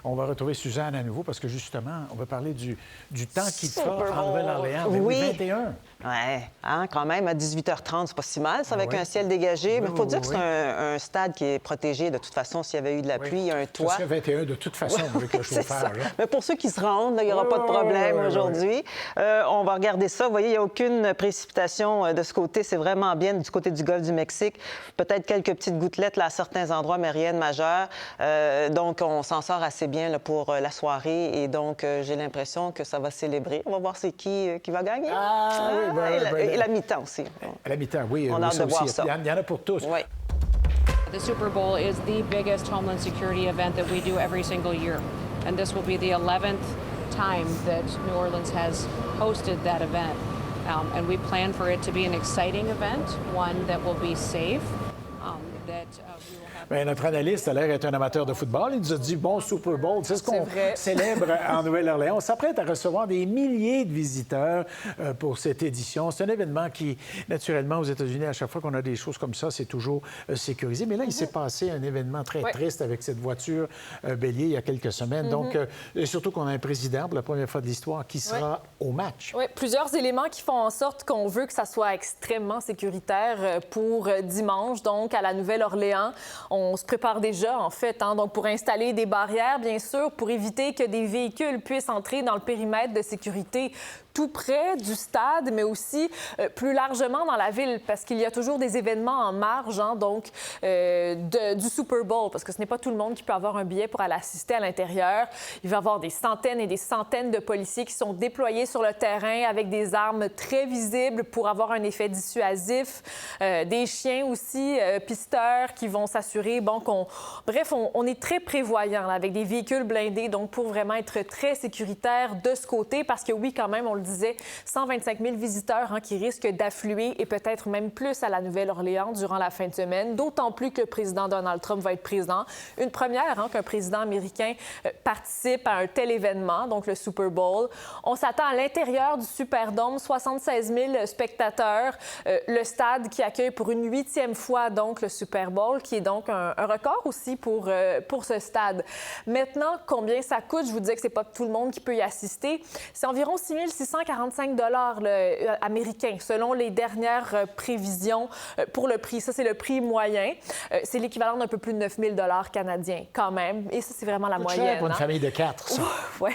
On va retrouver Suzanne à nouveau parce que, justement, on va parler du temps qu'il fera en Nouvelle-Orléans. Oui. 21. Oui, quand même, à 18h30, c'est pas si mal, ça, avec un ciel dégagé. Mais il faut dire que c'est un stade qui est protégé de toute façon s'il y avait eu de la pluie, il y a un toit. Ça serait 21 de toute façon avec le chauffage. Mais pour ceux qui se rendent, il n'y aura pas de problème aujourd'hui. On va regarder ça. Vous voyez, il n'y a aucune précipitation de ce côté. C'est vraiment bien du côté du golfe du Mexique. Peut-être quelques petites gouttelettes là, à certains endroits, mais rien de majeur. Donc, on s'en sort assez bien là, pour la soirée. Et donc, j'ai l'impression que ça va célébrer. On va voir c'est qui va gagner. Et la mi-temps aussi. À la mi-temps, oui. On a hâte de voir ça. Il y en a pour tous. Oui. The Super Bowl is the biggest Homeland Security event that we do every single year. And this will be the 11th time that New Orleans has hosted that event. And we plan for it to be an exciting event, one that will be safe, that we will have... Bien, notre analyste a l'air d'être un amateur de football. Il nous a dit, bon Super Bowl, c'est ce qu'on célèbre en Nouvelle-Orléans. On s'apprête à recevoir des milliers de visiteurs pour cette édition. C'est un événement qui, naturellement, aux États-Unis, à chaque fois qu'on a des choses comme ça, c'est toujours sécurisé. Mais là, il s'est passé un événement très triste avec cette voiture bélier il y a quelques semaines. Donc, surtout qu'on a un président, pour la première fois de l'histoire, qui sera au match. Oui, plusieurs éléments qui font en sorte qu'on veut que ça soit extrêmement sécuritaire pour dimanche, donc à la Nouvelle-Orléans. On se prépare déjà, en fait, donc pour installer des barrières, bien sûr, pour éviter que des véhicules puissent entrer dans le périmètre de sécurité tout près du stade, mais aussi plus largement dans la ville, parce qu'il y a toujours des événements en marge, donc du Super Bowl, parce que ce n'est pas tout le monde qui peut avoir un billet pour aller assister à l'intérieur. Il va y avoir des centaines et des centaines de policiers qui sont déployés sur le terrain avec des armes très visibles pour avoir un effet dissuasif, des chiens aussi, pisteurs qui vont s'assurer, Bref, on est très prévoyant là, avec des véhicules blindés, donc pour vraiment être très sécuritaire de ce côté, parce que oui, quand même, on le disait, 125 000 visiteurs qui risquent d'affluer et peut-être même plus à la Nouvelle-Orléans durant la fin de semaine, d'autant plus que le président Donald Trump va être présent. Une première qu'un président américain participe à un tel événement, donc le Super Bowl. On s'attend à l'intérieur du Superdome, 76 000 spectateurs, le stade qui accueille pour une 8e fois donc le Super Bowl, qui est donc un record aussi pour ce stade. Maintenant, combien ça coûte? Je vous disais que c'est pas tout le monde qui peut y assister. C'est environ 6 645 $ américains, selon les dernières prévisions pour le prix. Ça, c'est le prix moyen. C'est l'équivalent d'un peu plus de 9 000 $ canadiens, quand même. Et ça, c'est vraiment la moyenne. Cher pour une famille de 4, ça. Oui,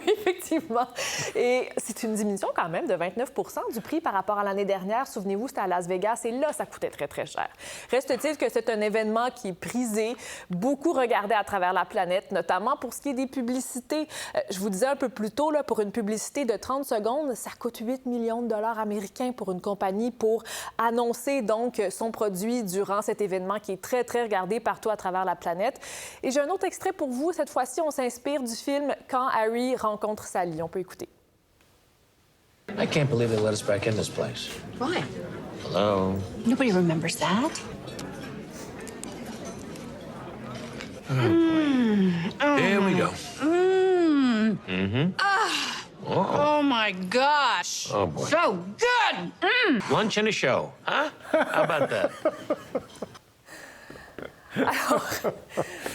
effectivement. Et c'est une diminution quand même de 29 % du prix par rapport à l'année dernière. Souvenez-vous, c'était à Las Vegas et là, ça coûtait très, très cher. Reste-t-il que c'est un événement qui est prisé, beaucoup regardé à travers la planète, notamment pour ce qui est des publicités. Je vous disais un peu plus tôt, là, pour une publicité de 30 secondes, ça coûte 8 millions de $ américains pour une compagnie pour annoncer donc son produit durant cet événement qui est très, très regardé partout à travers la planète. Et j'ai un autre extrait pour vous. Cette fois-ci, on s'inspire du film Quand Harry rencontre Sally. On peut écouter. I can't believe they let us back in this place. Why? Hello? Nobody remembers that. Here we go. Oh my gosh. Oh, boy. So good. Lunch and a show, huh? How about that? Alors,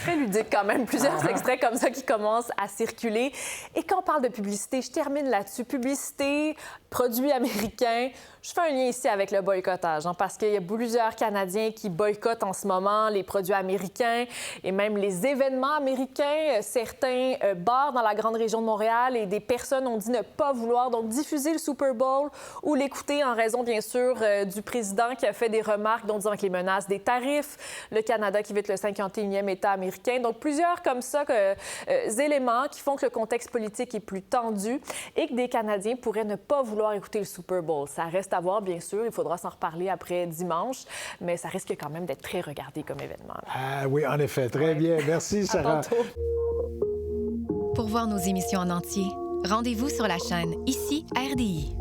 très ludique quand même, plusieurs extraits comme ça qui commencent à circuler. Et quand on parle de publicité, je termine là-dessus. Publicité, produits américains. Je fais un lien ici avec le boycottage, parce qu'il y a plusieurs Canadiens qui boycottent en ce moment les produits américains et même les événements américains. Certains bars dans la grande région de Montréal et des personnes ont dit ne pas vouloir donc diffuser le Super Bowl ou l'écouter en raison, bien sûr, du président qui a fait des remarques dont disant que les menaces des tarifs, le Canada qui veut être le 51e État américain. Donc, plusieurs comme ça éléments qui font que le contexte politique est plus tendu et que des Canadiens pourraient ne pas vouloir écouter le Super Bowl. Ça reste à voir, bien sûr. Il faudra s'en reparler après dimanche, mais ça risque quand même d'être très regardé comme événement. Ah oui, en effet. Très bien. Merci, Sarah. À tantôt. Pour voir nos émissions en entier, rendez-vous sur la chaîne ICI RDI.